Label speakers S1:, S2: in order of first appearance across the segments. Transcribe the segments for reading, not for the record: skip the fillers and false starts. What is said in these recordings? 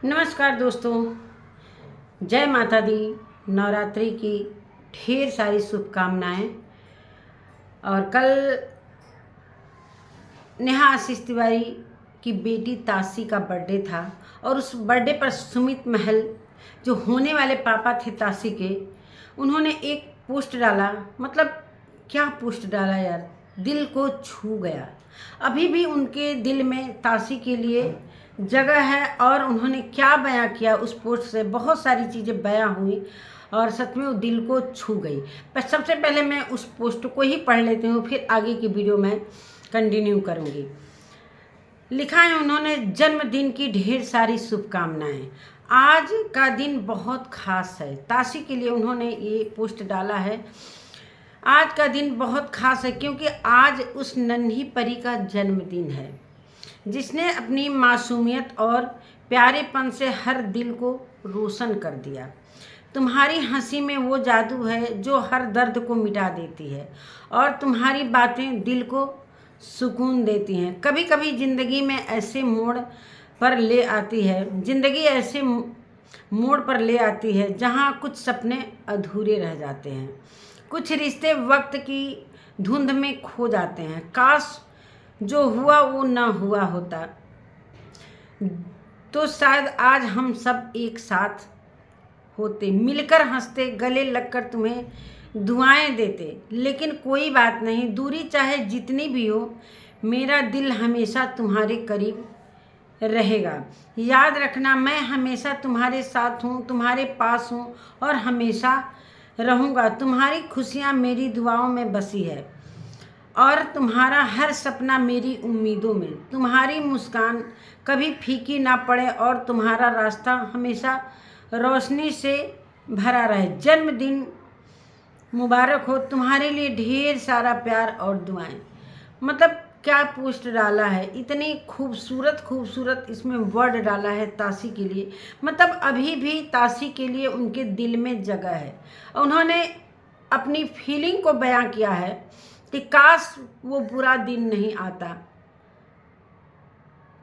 S1: नमस्कार दोस्तों, जय माता दी। नवरात्रि की ढेर सारी शुभकामनाएं। और कल नेहा आशीष तिवारी की बेटी तासी का बर्थडे था और उस बर्थडे पर सुमित महल जो होने वाले पापा थे तासी के, उन्होंने एक पोस्ट डाला। मतलब क्या पोस्ट डाला यार, दिल को छू गया। अभी भी उनके दिल में तासी के लिए जगह है और उन्होंने क्या बयां किया उस पोस्ट से, बहुत सारी चीज़ें बयां हुई और सच में वो दिल को छू गई। पर सबसे पहले मैं उस पोस्ट को ही पढ़ लेती हूँ, फिर आगे की वीडियो में कंटिन्यू करूँगी। लिखा है उन्होंने, जन्मदिन की ढेर सारी शुभकामनाएं। आज का दिन बहुत खास है। तासी के लिए उन्होंने ये पोस्ट डाला है। आज का दिन बहुत खास है क्योंकि आज उस नन्ही परी का जन्मदिन है जिसने अपनी मासूमियत और प्यारेपन से हर दिल को रोशन कर दिया। तुम्हारी हंसी में वो जादू है जो हर दर्द को मिटा देती है और तुम्हारी बातें दिल को सुकून देती हैं। कभी कभी ज़िंदगी में ऐसे मोड़ पर ले आती है, ज़िंदगी ऐसे मोड़ पर ले आती है जहाँ कुछ सपने अधूरे रह जाते हैं, कुछ रिश्ते वक्त की धुंध में खो जाते हैं। काश जो हुआ वो ना हुआ होता तो शायद आज हम सब एक साथ होते, मिलकर हंसते, गले लगकर तुम्हें दुआएं देते। लेकिन कोई बात नहीं, दूरी चाहे जितनी भी हो, मेरा दिल हमेशा तुम्हारे करीब रहेगा। याद रखना, मैं हमेशा तुम्हारे साथ हूँ, तुम्हारे पास हूँ और हमेशा रहूँगा। तुम्हारी खुशियाँ मेरी दुआओं में बसी है और तुम्हारा हर सपना मेरी उम्मीदों में। तुम्हारी मुस्कान कभी फीकी ना पड़े और तुम्हारा रास्ता हमेशा रोशनी से भरा रहे। जन्मदिन मुबारक हो। तुम्हारे लिए ढेर सारा प्यार और दुआएं। मतलब क्या पोस्ट डाला है, इतनी खूबसूरत इसमें वर्ड डाला है तासी के लिए। मतलब अभी भी तासी के लिए उनके दिल में जगह है। उन्होंने अपनी फीलिंग को बयां किया है कि काश वो बुरा दिन नहीं आता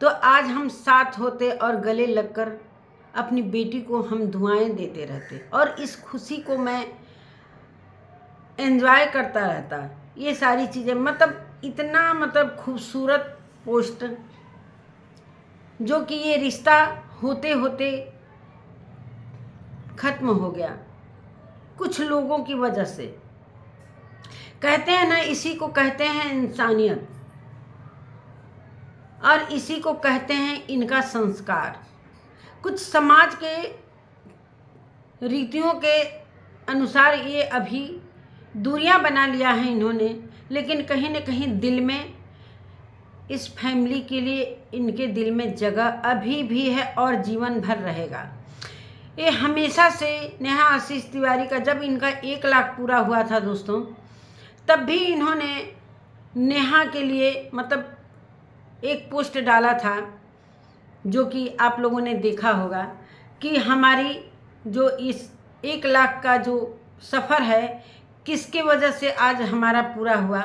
S1: तो आज हम साथ होते और गले लगकर अपनी बेटी को हम दुआएं देते रहते और इस खुशी को मैं एंजॉय करता रहता। ये सारी चीज़ें मतलब इतना खूबसूरत पोस्ट, जो कि ये रिश्ता होते होते ख़त्म हो गया कुछ लोगों की वजह से। कहते हैं ना, इसी को कहते हैं इंसानियत और इसी को कहते हैं इनका संस्कार। कुछ समाज के रीतियों के अनुसार ये अभी दूरियां बना लिया है इन्होंने, लेकिन कहीं न कहीं दिल में इस फैमिली के लिए इनके दिल में जगह अभी भी है और जीवन भर रहेगा। ये हमेशा से नेहा आशीष तिवारी का, जब इनका 1 लाख पूरा हुआ था दोस्तों, तब भी इन्होंने नेहा के लिए एक पोस्ट डाला था, जो कि आप लोगों ने देखा होगा कि हमारी जो इस 1 लाख का जो सफ़र है किसके वजह से आज हमारा पूरा हुआ।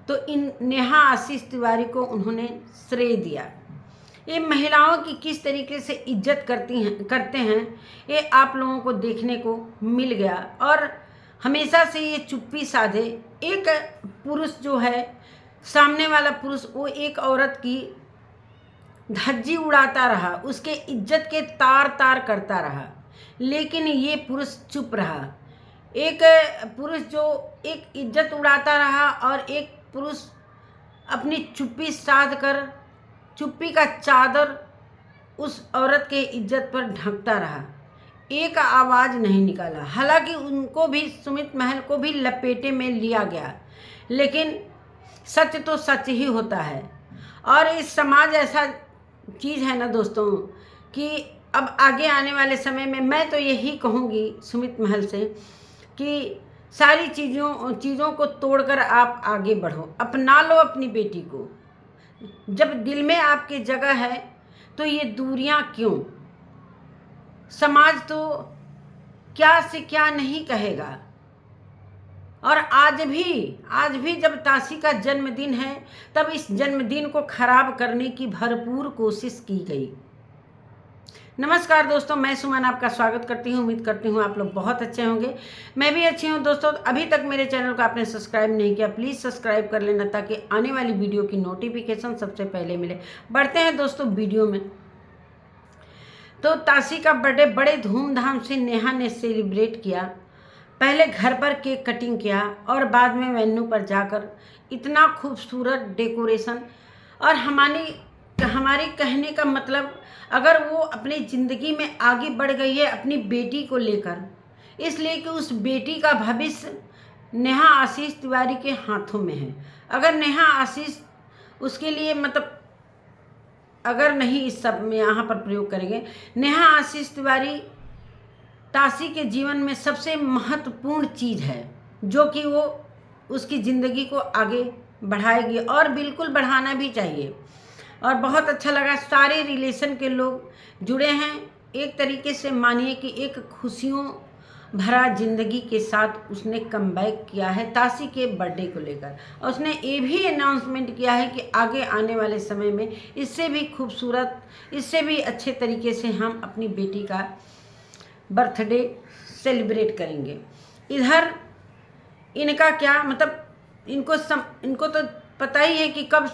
S1: तो इन नेहा आशीष तिवारी को उन्होंने श्रेय दिया। ये महिलाओं की किस तरीके से इज्जत करते हैं ये आप लोगों को देखने को मिल गया। और हमेशा से ये चुप्पी साधे। एक पुरुष जो है, सामने वाला पुरुष, वो एक औरत की धज्जी उड़ाता रहा, उसके इज्जत के तार तार करता रहा, लेकिन ये पुरुष चुप रहा। एक पुरुष जो एक इज्जत उड़ाता रहा और एक पुरुष अपनी चुप्पी साध कर, चुप्पी का चादर उस औरत के इज्जत पर ढकता रहा, एक आवाज़ नहीं निकाला। हालांकि उनको भी, सुमित महल को भी लपेटे में लिया गया, लेकिन सच तो सच ही होता है। और इस समाज ऐसा चीज़ है ना दोस्तों कि अब आगे आने वाले समय में मैं तो यही कहूँगी सुमित महल से कि सारी चीज़ों को तोड़कर आप आगे बढ़ो, अपना लो अपनी बेटी को। जब दिल में आपकी जगह है तो ये दूरियां क्यों? समाज तो क्या से क्या नहीं कहेगा। और आज भी जब तासी का जन्मदिन है, तब इस जन्मदिन को खराब करने की भरपूर कोशिश की गई। नमस्कार दोस्तों, मैं सुमन आपका स्वागत करती हूँ। उम्मीद करती हूँ आप लोग बहुत अच्छे होंगे। मैं भी अच्छी हूँ दोस्तों। अभी तक मेरे चैनल को आपने सब्सक्राइब नहीं किया, प्लीज़ सब्सक्राइब कर लेना ताकि आने वाली वीडियो की नोटिफिकेशन सबसे पहले मिले। बढ़ते हैं दोस्तों वीडियो में। तो ताशी का बर्थडे बड़े धूमधाम से नेहा ने सेलिब्रेट किया। पहले घर पर केक कटिंग किया और बाद में वेन्यू पर जाकर इतना खूबसूरत डेकोरेशन। और हमारे कहने का मतलब, अगर वो अपनी ज़िंदगी में आगे बढ़ गई है अपनी बेटी को लेकर, इसलिए कि उस बेटी का भविष्य नेहा आशीष तिवारी के हाथों में है। अगर नेहा आशीष उसके लिए अगर नहीं, इस सब में यहाँ पर प्रयोग करेंगे, नेहा आशीष तिवारी ताशी के जीवन में सबसे महत्वपूर्ण चीज़ है जो कि वो उसकी ज़िंदगी को आगे बढ़ाएगी और बिल्कुल बढ़ाना भी चाहिए। और बहुत अच्छा लगा, सारे रिलेशन के लोग जुड़े हैं। एक तरीके से मानिए कि एक खुशियों भरा ज़िंदगी के साथ उसने कमबैक किया है ताशी के बर्थडे को लेकर। और उसने ये भी अनाउंसमेंट किया है कि आगे आने वाले समय में इससे भी खूबसूरत, इससे भी अच्छे तरीके से हम अपनी बेटी का बर्थडे सेलिब्रेट करेंगे। इधर इनका क्या इनको तो पता ही है कि कब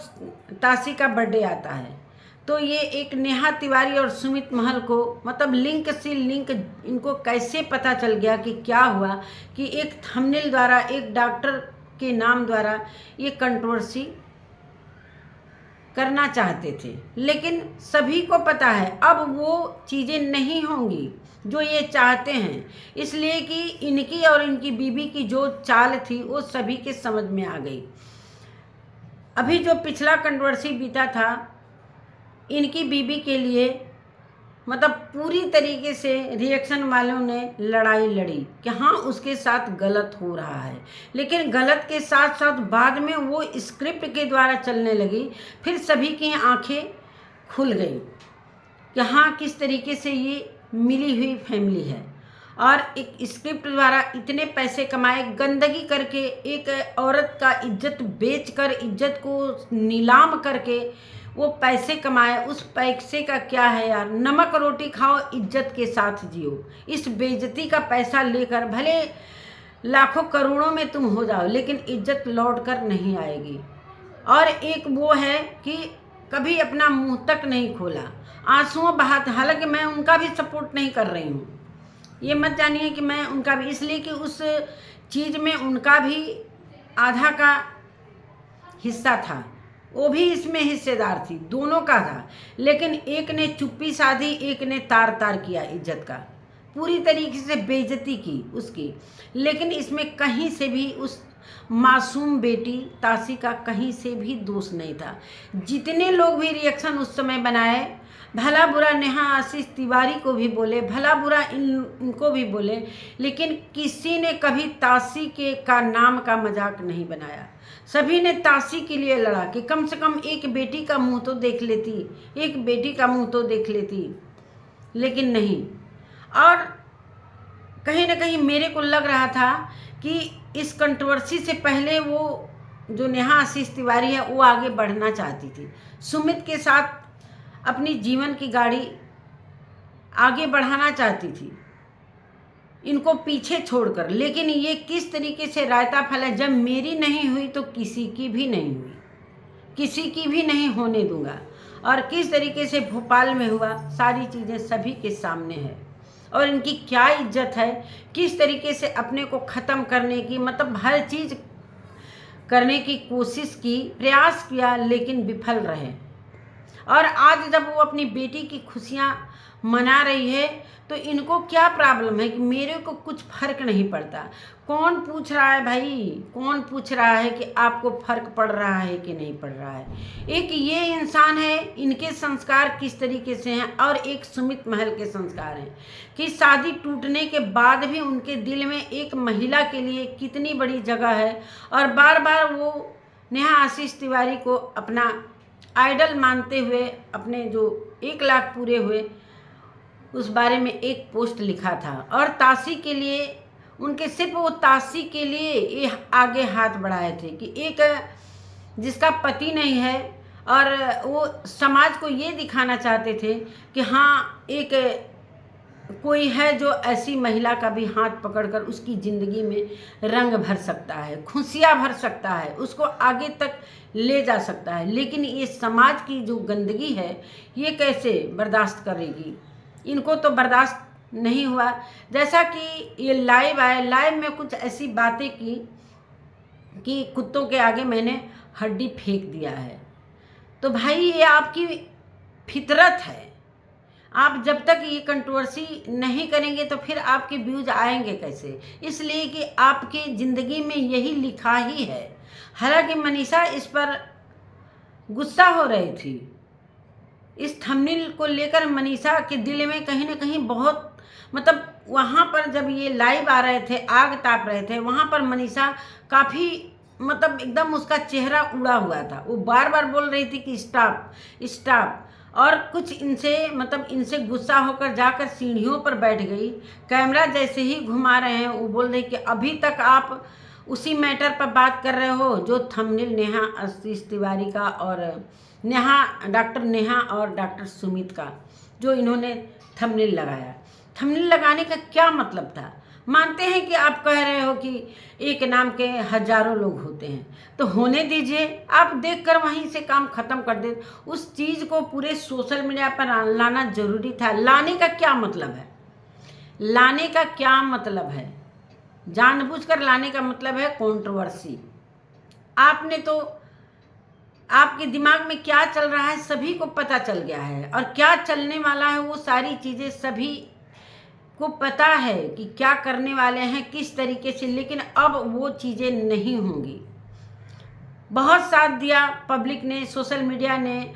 S1: ताशी का बर्थडे आता है। तो ये एक नेहा तिवारी और सुमित महल को लिंक से लिंक इनको कैसे पता चल गया कि क्या हुआ कि एक थंबनेल द्वारा, एक डॉक्टर के नाम द्वारा ये कंट्रोवर्सी करना चाहते थे। लेकिन सभी को पता है अब वो चीज़ें नहीं होंगी जो ये चाहते हैं, इसलिए कि इनकी और इनकी बीबी की जो चाल थी वो सभी के समझ में आ गई। अभी जो पिछला कंट्रोवर्सी बीता था, इनकी बीबी के लिए पूरी तरीके से रिएक्शन वालों ने लड़ाई लड़ी कि हाँ उसके साथ गलत हो रहा है, लेकिन गलत के साथ साथ बाद में वो स्क्रिप्ट के द्वारा चलने लगी। फिर सभी की आंखें खुल गई कि हाँ किस तरीके से ये मिली हुई फैमिली है और एक स्क्रिप्ट द्वारा इतने पैसे कमाए, गंदगी करके, एक औरत का इज्जत बेचकर, इज्जत को नीलाम करके वो पैसे कमाए। उस पैसे का क्या है यार, नमक रोटी खाओ, इज्जत के साथ जियो। इस बेइज्जती का पैसा लेकर भले लाखों करोड़ों में तुम हो जाओ, लेकिन इज्जत लौट कर नहीं आएगी। और एक वो है कि कभी अपना मुंह तक नहीं खोला, आंसुओं बहाते। हालांकि मैं उनका भी सपोर्ट नहीं कर रही हूँ, ये मत जानिए कि मैं उनका भी, इसलिए कि उस चीज़ में उनका भी आधा का हिस्सा था, वो भी इसमें हिस्सेदार थी, दोनों का था। लेकिन एक ने चुप्पी साधी, एक ने तार तार किया इज्जत का, पूरी तरीके से बेइज्जती की उसकी। लेकिन इसमें कहीं से भी उस मासूम बेटी ताशी का कहीं से भी दोष नहीं था। जितने लोग भी रिएक्शन उस समय बनाए, भला बुरा नेहा आशीष तिवारी को भी बोले, भला बुरा इनको भी बोले, लेकिन किसी ने कभी ताशी का नाम का मजाक नहीं बनाया। सभी ने ताशी के लिए लड़ा कि कम से कम एक बेटी का मुंह तो देख लेती, एक बेटी का मुंह तो देख लेती, लेकिन नहीं। और कहीं ना कहीं मेरे को लग रहा था कि इस कंट्रोवर्सी से पहले वो जो नेहा आशीष तिवारी है वो आगे बढ़ना चाहती थी, सुमित के साथ अपनी जीवन की गाड़ी आगे बढ़ाना चाहती थी, इनको पीछे छोड़कर। लेकिन ये किस तरीके से रायता फैला, जब मेरी नहीं हुई तो किसी की भी नहीं हुई, किसी की भी नहीं होने दूंगा। और किस तरीके से भोपाल में हुआ, सारी चीज़ें सभी के सामने है। और इनकी क्या इज्जत है, किस तरीके से अपने को ख़त्म करने की, हर चीज़ करने की कोशिश की, प्रयास किया, लेकिन विफल रहे। और आज जब वो अपनी बेटी की खुशियाँ मना रही है तो इनको क्या प्रॉब्लम है कि मेरे को कुछ फर्क नहीं पड़ता। कौन पूछ रहा है भाई, कौन पूछ रहा है कि आपको फर्क पड़ रहा है कि नहीं पड़ रहा है। एक ये इंसान है, इनके संस्कार किस तरीके से हैं, और एक सुमित महल के संस्कार हैं कि शादी टूटने के बाद भी उनके दिल में एक महिला के लिए कितनी बड़ी जगह है। और बार बार वो नेहा आशीष तिवारी को अपना आइडल मानते हुए, अपने जो 1 लाख पूरे हुए उस बारे में एक पोस्ट लिखा था। और ताशी के लिए, उनके सिर्फ वो ताशी के लिए ये आगे हाथ बढ़ाए थे कि एक जिसका पति नहीं है और वो समाज को ये दिखाना चाहते थे कि हाँ, एक कोई है जो ऐसी महिला का भी हाथ पकड़कर उसकी ज़िंदगी में रंग भर सकता है, खुशियाँ भर सकता है, उसको आगे तक ले जा सकता है। लेकिन ये समाज की जो गंदगी है, ये कैसे बर्दाश्त करेगी? इनको तो बर्दाश्त नहीं हुआ। जैसा कि ये लाइव आए, लाइव में कुछ ऐसी बातें की कि कुत्तों के आगे मैंने हड्डी फेंक दिया है। तो भाई, ये आपकी फितरत है। आप जब तक ये कंट्रोवर्सी नहीं करेंगे तो फिर आपके व्यूज आएंगे कैसे? इसलिए कि आपकी ज़िंदगी में यही लिखा ही है। हालांकि मनीषा इस पर गुस्सा हो रही थी। इस थंबनेल को लेकर मनीषा के दिल में कहीं ना कहीं बहुत, मतलब वहाँ पर जब ये लाइव आ रहे थे, आग ताप रहे थे, वहाँ पर मनीषा काफ़ी, मतलब एकदम उसका चेहरा उड़ा हुआ था। वो बार बार बोल रही थी कि स्टॉप स्टॉप, और कुछ इनसे, मतलब इनसे गुस्सा होकर जाकर सीढ़ियों पर बैठ गई। कैमरा जैसे ही घुमा रहे हैं, वो बोल रही कि अभी तक आप उसी मैटर पर बात कर रहे हो जो थंबनेल नेहा आशीष तिवारी का और नेहा, डॉक्टर नेहा और डॉक्टर सुमित का जो इन्होंने थंबनेल लगाया। थंबनेल लगाने का क्या मतलब था? मानते हैं कि आप कह रहे हो कि एक नाम के हजारों लोग होते हैं, तो होने दीजिए, आप देखकर वहीं से काम खत्म कर दे। उस चीज़ को पूरे सोशल मीडिया पर लाना जरूरी था। लाने का क्या मतलब है? लाने का क्या मतलब है? जानबूझकर लाने का मतलब है कंट्रोवर्सी। आपने तो, आपके दिमाग में क्या चल रहा है सभी को पता चल गया है, और क्या चलने वाला है वो सारी चीज़ें सभी को पता है कि क्या करने वाले हैं, किस तरीके से। लेकिन अब वो चीज़ें नहीं होंगी। बहुत साथ दिया पब्लिक ने, सोशल मीडिया ने,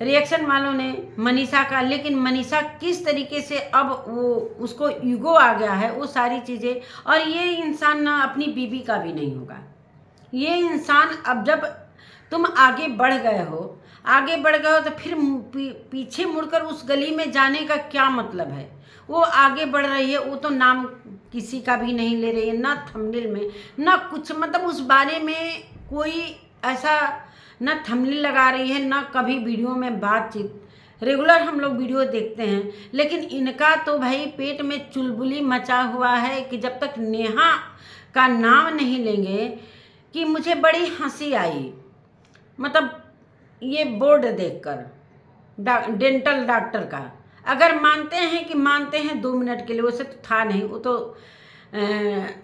S1: रिएक्शन वालों ने मनीषा का, लेकिन मनीषा किस तरीके से अब वो, उसको ईगो आ गया है, वो सारी चीज़ें। और ये इंसान ना अपनी बीवी का भी नहीं होगा। ये इंसान, अब जब तुम आगे बढ़ गए हो, तो फिर पीछे मुड़कर उस गली में जाने का क्या मतलब है? वो आगे बढ़ रही है, वो तो नाम किसी का भी नहीं ले रही है, ना थंबनेल में ना कुछ, मतलब उस बारे में कोई ऐसा ना थंबनेल लगा रही है, ना कभी वीडियो में बातचीत। रेगुलर हम लोग वीडियो देखते हैं, लेकिन इनका तो भाई पेट में चुलबुली मचा हुआ है कि जब तक नेहा का नाम नहीं लेंगे। कि मुझे बड़ी हंसी आई, मतलब ये बोर्ड देखकर डेंटल डॉक्टर का। अगर मानते हैं कि मानते हैं 2 मिनट के लिए, वैसे तो था नहीं, वो तो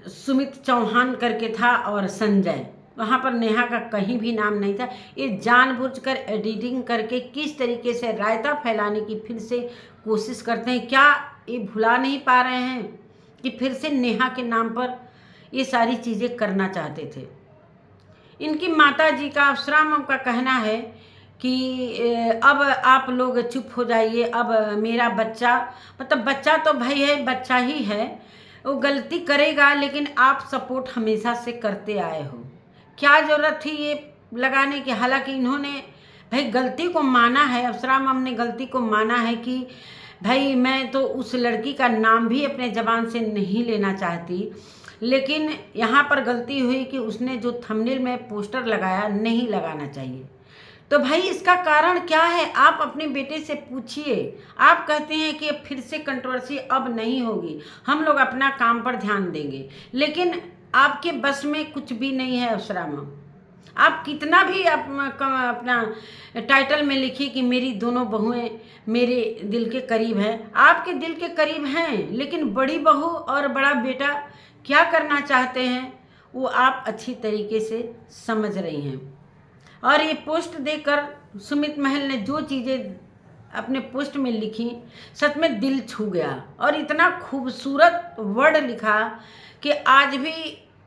S1: सुमित चौहान करके था और संजय, वहाँ पर नेहा का कहीं भी नाम नहीं था। ये जानबूझकर एडिटिंग करके किस तरीके से रायता फैलाने की फिर से कोशिश करते हैं। क्या ये भुला नहीं पा रहे हैं कि फिर से नेहा के नाम पर ये सारी चीज़ें करना चाहते थे? इनकी माता जी का, अप्सरा मैम का कहना है कि अब आप लोग चुप हो जाइए, अब मेरा बच्चा, मतलब बच्चा तो भाई है, बच्चा ही है, वो गलती करेगा, लेकिन आप सपोर्ट हमेशा से करते आए हो। क्या ज़रूरत थी ये लगाने की? हालांकि इन्होंने भाई गलती को माना है, अप्सरा मैम ने गलती को माना है कि भाई मैं तो उस लड़की का नाम भी अपने ज़बान से नहीं लेना चाहती, लेकिन यहाँ पर गलती हुई कि उसने जो थंबनेल में पोस्टर लगाया, नहीं लगाना चाहिए। तो भाई इसका कारण क्या है? आप अपने बेटे से पूछिए। आप कहते हैं कि फिर से कंट्रोवर्सी अब नहीं होगी, हम लोग अपना काम पर ध्यान देंगे, लेकिन आपके बस में कुछ भी नहीं है अप्सरा मैम। आप कितना भी अपना टाइटल में लिखिए कि मेरी दोनों बहुएं मेरे दिल के करीब हैं, आपके दिल के करीब हैं, लेकिन बड़ी बहू और बड़ा बेटा क्या करना चाहते हैं वो आप अच्छी तरीके से समझ रही हैं। और ये पोस्ट देखकर सुमित महल ने जो चीज़ें अपने पोस्ट में लिखी, सच में दिल छू गया। और इतना खूबसूरत वर्ड लिखा कि आज भी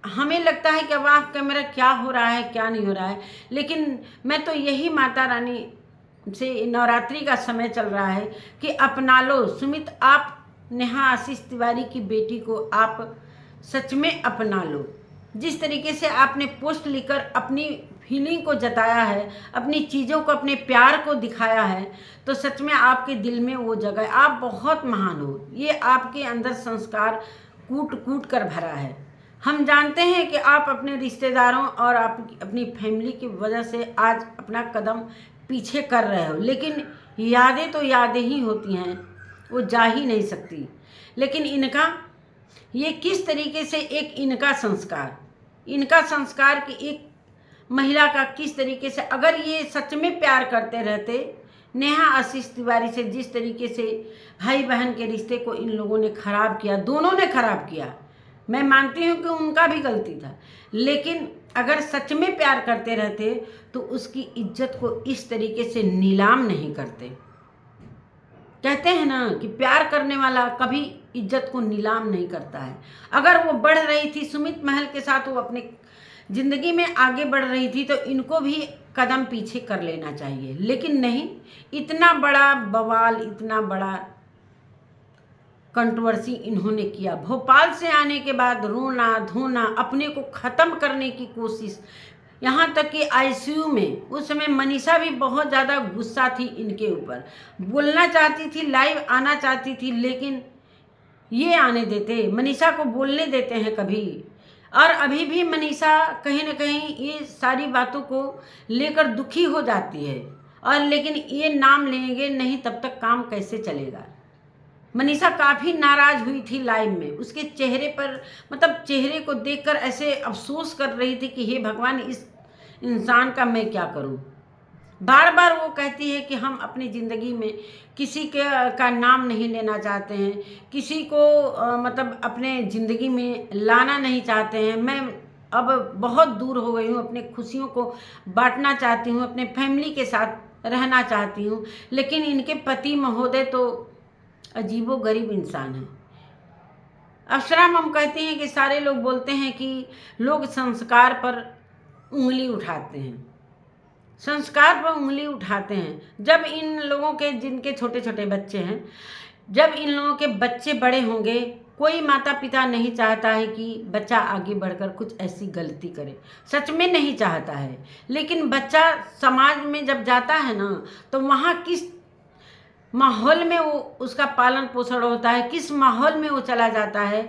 S1: हमें लगता है कि वाह कैमरा क्या हो रहा है, क्या नहीं हो रहा है। लेकिन मैं तो यही माता रानी से, नवरात्रि का समय चल रहा है, कि अपना लो सुमित, आप नेहा आशीष तिवारी की बेटी को आप सच में अपना लो। जिस तरीके से आपने पोस्ट लिखकर अपनी फीलिंग को जताया है, अपनी चीज़ों को, अपने प्यार को दिखाया है, तो सच में आपके दिल में वो जगह है। आप बहुत महान हो, ये आपके अंदर संस्कार कूट कूट कर भरा है। हम जानते हैं कि आप अपने रिश्तेदारों और आप अपनी फैमिली की वजह से आज अपना कदम पीछे कर रहे हो, लेकिन यादें तो यादें ही होती हैं, वो जा ही नहीं सकती। लेकिन इनका ये किस तरीके से इनका संस्कार कि एक महिला का किस तरीके से, अगर ये सच में प्यार करते रहते, नेहा आशीष तिवारी से जिस तरीके से भाई बहन के रिश्ते को इन लोगों ने खराब किया, दोनों ने खराब किया, मैं मानती हूँ कि उनका भी गलती था, लेकिन अगर सच में प्यार करते रहते तो उसकी इज्जत को इस तरीके से नीलाम नहीं करते। कहते हैं ना कि प्यार करने वाला कभी इज्जत को नीलाम नहीं करता है। अगर वो बढ़ रही थी सुमित महल के साथ, वो अपने ज़िंदगी में आगे बढ़ रही थी, तो इनको भी कदम पीछे कर लेना चाहिए, लेकिन नहीं। इतना बड़ा बवाल, इतना बड़ा कंट्रोवर्सी इन्होंने किया। भोपाल से आने के बाद रोना धोना, अपने को ख़त्म करने की कोशिश, यहाँ तक कि आईसीयू में उस समय मनीषा भी बहुत ज़्यादा गुस्सा थी इनके ऊपर, बोलना चाहती थी, लाइव आना चाहती थी, लेकिन ये आने देते, मनीषा को बोलने देते हैं कभी। और अभी भी मनीषा कहीं ना कहीं ये सारी बातों को लेकर दुखी हो जाती है, और लेकिन ये नाम लेंगे नहीं तब तक काम कैसे चलेगा। मनीषा काफ़ी नाराज़ हुई थी लाइव में, उसके चेहरे पर, मतलब चेहरे को देखकर ऐसे अफसोस कर रही थी कि हे भगवान, इस इंसान का मैं क्या करूं। बार बार वो कहती है कि हम अपनी ज़िंदगी में किसी का नाम नहीं लेना चाहते हैं, किसी को मतलब अपने ज़िंदगी में लाना नहीं चाहते हैं। मैं अब बहुत दूर हो गई हूँ, अपने खुशियों को बांटना चाहती हूँ, अपने फैमिली के साथ रहना चाहती हूँ, लेकिन इनके पति महोदय तो अजीबो गरीब इंसान है। अप्सरा हम कहते हैं कि सारे लोग बोलते हैं कि लोग संस्कार पर उंगली उठाते हैं, संस्कार पर उंगली उठाते हैं। जब इन लोगों के, जिनके छोटे छोटे बच्चे हैं, जब इन लोगों के बच्चे बड़े होंगे, कोई माता पिता नहीं चाहता है कि बच्चा आगे बढ़कर कुछ ऐसी गलती करे, सच में नहीं चाहता है। लेकिन बच्चा समाज में जब जाता है ना, तो वहाँ किस माहौल में वो उसका पालन पोषण होता है, किस माहौल में वो चला जाता है,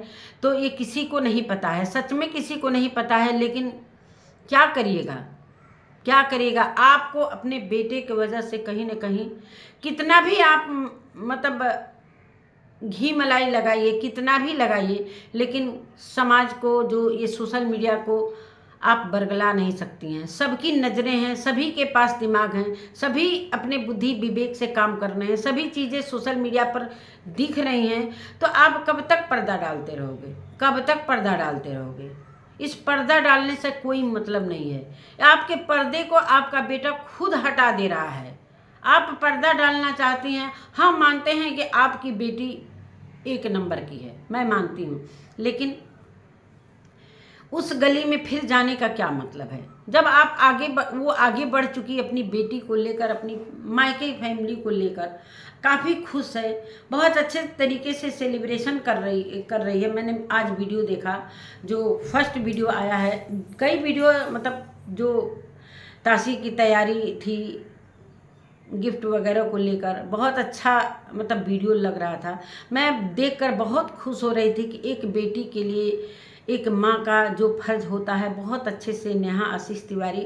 S1: तो ये किसी को नहीं पता है, सच में किसी को नहीं पता है। लेकिन क्या करिएगा, क्या करिएगा। आपको अपने बेटे की वजह से कहीं ना कहीं कितना भी आप मतलब घी मलाई लगाइए, कितना भी लगाइए, लेकिन समाज को, जो ये सोशल मीडिया को आप बरगला नहीं सकती हैं। सबकी नज़रें हैं, सभी के पास दिमाग हैं, सभी अपने बुद्धि विवेक से काम कर रहे हैं, सभी चीज़ें सोशल मीडिया पर दिख रही हैं। तो आप कब तक पर्दा डालते रहोगे, कब तक पर्दा डालते रहोगे। इस पर्दा डालने से कोई मतलब नहीं है। आपके पर्दे को आपका बेटा खुद हटा दे रहा है। आप पर्दा डालना चाहती हैं, हम मानते हैं कि आपकी बेटी एक नंबर की है, मैं मानती हूँ, लेकिन उस गली में फिर जाने का क्या मतलब है। जब आप वो आगे बढ़ चुकी अपनी बेटी को लेकर, अपनी मायके फैमिली को लेकर काफ़ी खुश है, बहुत अच्छे तरीके से सेलिब्रेशन कर रही है। मैंने आज वीडियो देखा, जो फर्स्ट वीडियो आया है, कई वीडियो मतलब जो ताशी की तैयारी थी गिफ्ट वगैरह को लेकर, बहुत अच्छा मतलब वीडियो लग रहा था। मैं देखकर बहुत खुश हो रही थी कि एक बेटी के लिए एक माँ का जो फर्ज होता है, बहुत अच्छे से नेहा आशीष तिवारी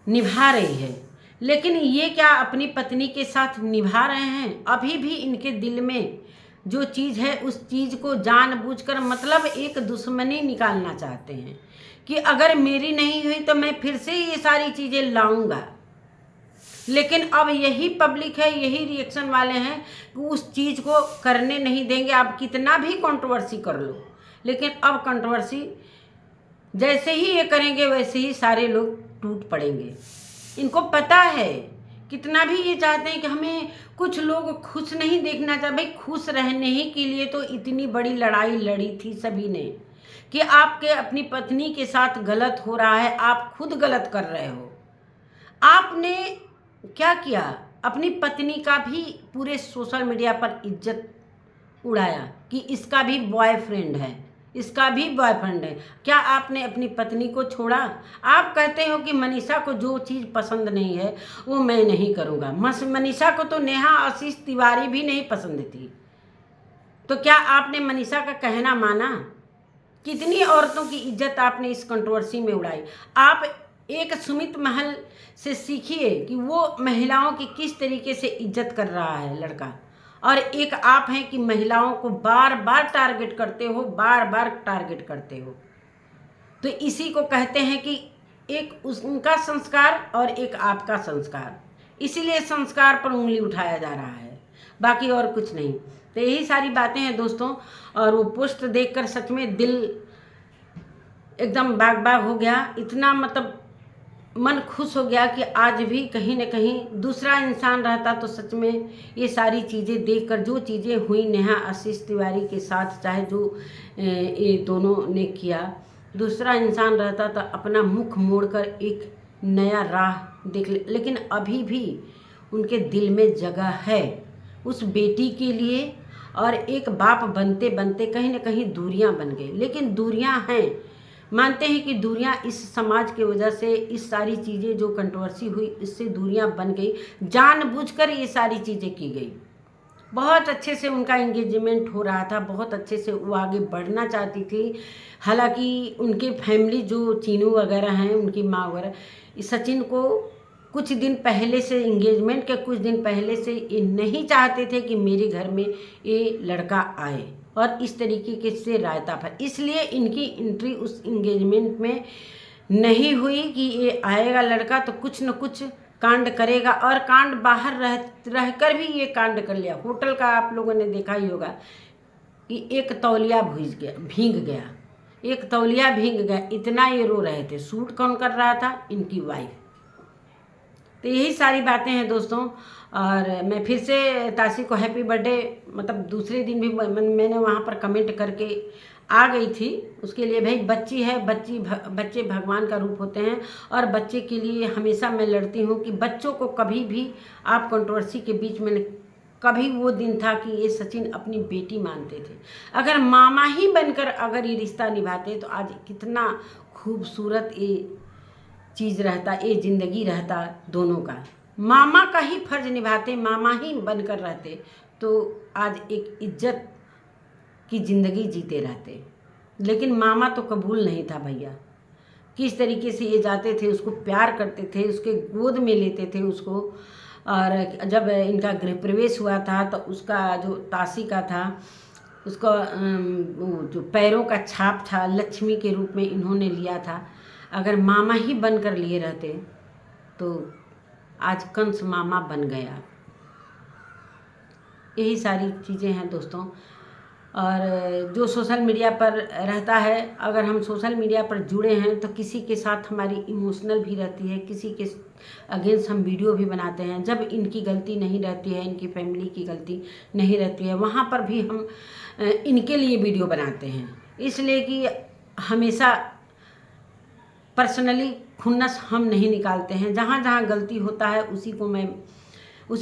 S1: निभा रही है। लेकिन ये क्या अपनी पत्नी के साथ निभा रहे हैं? अभी भी इनके दिल में जो चीज़ है, उस चीज़ को जानबूझकर मतलब एक दुश्मनी निकालना चाहते हैं कि अगर मेरी नहीं हुई तो मैं फिर से ये सारी चीज़ें लाऊंगा। लेकिन अब यही पब्लिक है, यही रिएक्शन वाले हैं कि उस चीज़ को करने नहीं देंगे। आप कितना भी कंट्रोवर्सी कर लो, लेकिन अब कंट्रोवर्सी जैसे ही ये करेंगे वैसे ही सारे लोग टूट पड़ेंगे। इनको पता है, कितना भी ये चाहते हैं कि हमें कुछ लोग खुश नहीं देखना चाहते। भाई खुश रहने ही के लिए तो इतनी बड़ी लड़ाई लड़ी थी सभी ने कि आपके अपनी पत्नी के साथ गलत हो रहा है, आप खुद गलत कर रहे हो। आपने क्या किया, अपनी पत्नी का भी पूरे सोशल मीडिया पर इज्जत उड़ाया कि इसका भी बॉयफ्रेंड है, इसका भी बॉयफ्रेंड है। क्या आपने अपनी पत्नी को छोड़ा? आप कहते हो कि मनीषा को जो चीज़ पसंद नहीं है वो मैं नहीं करूँगा। मनीषा को तो नेहा आशीष तिवारी भी नहीं पसंद थी, तो क्या आपने मनीषा का कहना माना? कितनी औरतों की इज्जत आपने इस कंट्रोवर्सी में उड़ाई। आप एक सुमित महल से सीखिए कि वो महिलाओं की किस तरीके से इज्जत कर रहा है लड़का, और एक आप हैं कि महिलाओं को बार बार टारगेट करते हो, बार बार टारगेट करते हो। तो इसी को कहते हैं कि एक उनका संस्कार और एक आपका संस्कार, इसीलिए संस्कार पर उंगली उठाया जा रहा है, बाकी और कुछ नहीं। तो यही सारी बातें हैं दोस्तों। और वो पोस्ट देखकर सच में दिल एकदम बाग बाग हो गया, इतना मतलब मन खुश हो गया कि आज भी कहीं न कहीं दूसरा इंसान रहता तो सच में ये सारी चीज़ें देखकर, जो चीज़ें हुई नेहा आशीष तिवारी के साथ, चाहे जो ये दोनों ने किया, दूसरा इंसान रहता तो अपना मुख मोड़कर एक नया राह देख ले। लेकिन अभी भी उनके दिल में जगह है उस बेटी के लिए, और एक बाप बनते बनते कहीं न कहीं दूरियां बन गई। लेकिन दूरियां हैं, मानते हैं कि दूरियां इस समाज की वजह से, इस सारी चीज़ें जो कंट्रोवर्सी हुई इससे दूरियां बन गई, जानबूझकर ये सारी चीज़ें की गई। बहुत अच्छे से उनका एंगेजमेंट हो रहा था, बहुत अच्छे से वो आगे बढ़ना चाहती थी। हालांकि उनके फैमिली जो चीनू वगैरह हैं, उनकी माँ वगैरह, सचिन को कुछ दिन पहले से, एंगेजमेंट के कुछ दिन पहले से ये नहीं चाहते थे कि मेरे घर में ये लड़का आए, और इस तरीके के से रायता पर, इसलिए इनकी एंट्री उस एंगेजमेंट में नहीं हुई कि ये आएगा लड़का तो कुछ न कुछ कांड करेगा। और कांड बाहर रहकर भी ये कांड कर लिया। होटल का आप लोगों ने देखा ही होगा कि एक तौलिया भीग गया, एक तौलिया भीग गया, इतना ये रो रहे थे। शूट कौन कर रहा था? इनकी वाइफ। तो यही सारी बातें हैं दोस्तों। और मैं फिर से ताशी को हैप्पी बर्थडे, मतलब दूसरे दिन भी मैंने वहाँ पर कमेंट करके आ गई थी उसके लिए। भाई बच्ची है, बच्चे भगवान का रूप होते हैं, और बच्चे के लिए हमेशा मैं लड़ती हूँ कि बच्चों को कभी भी आप कंट्रोवर्सी के बीच में, कभी वो दिन था कि ये सचिन अपनी बेटी मानते थे। अगर मामा ही बनकर अगर ये रिश्ता निभाते तो आज कितना खूबसूरत ये चीज़ रहता, ये ज़िंदगी रहता दोनों का। मामा का ही फर्ज निभाते, मामा ही बनकर रहते तो आज एक इज्जत की ज़िंदगी जीते रहते। लेकिन मामा तो कबूल नहीं था भैया। किस तरीके से ये जाते थे, उसको प्यार करते थे, उसके गोद में लेते थे उसको। और जब इनका गृह प्रवेश हुआ था तो उसका जो ताशी का था, उसका जो पैरों का छाप था, लक्ष्मी के रूप में इन्होंने लिया था। अगर मामा ही बनकर लिए रहते तो आज कंस मामा बन गया। यही सारी चीज़ें हैं दोस्तों। और जो सोशल मीडिया पर रहता है, अगर हम सोशल मीडिया पर जुड़े हैं तो किसी के साथ हमारी इमोशनल भी रहती है, किसी के अगेंस्ट हम वीडियो भी बनाते हैं। जब इनकी गलती नहीं रहती है, इनकी फैमिली की गलती नहीं रहती है, वहाँ पर भी हम इनके लिए वीडियो बनाते हैं, इसलिए कि हमेशा पर्सनली खुन्नस हम नहीं निकालते हैं। जहाँ जहाँ गलती होता है उसी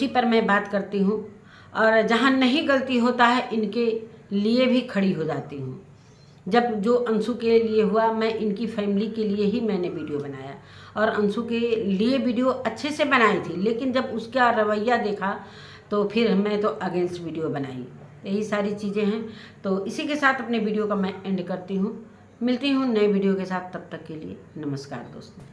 S1: पर मैं बात करती हूँ, और जहाँ नहीं गलती होता है इनके लिए भी खड़ी हो जाती हूँ। जब जो अंशु के लिए हुआ, मैं इनकी फैमिली के लिए ही मैंने वीडियो बनाया, और अंशु के लिए वीडियो अच्छे से बनाई थी। लेकिन जब उसका रवैया देखा तो फिर मैं तो अगेंस्ट वीडियो बनाई। यही सारी चीज़ें हैं। तो इसी के साथ अपने वीडियो का मैं एंड करती हूँ। मिलती हूँ नए वीडियो के साथ, तब तक के लिए नमस्कार दोस्तों।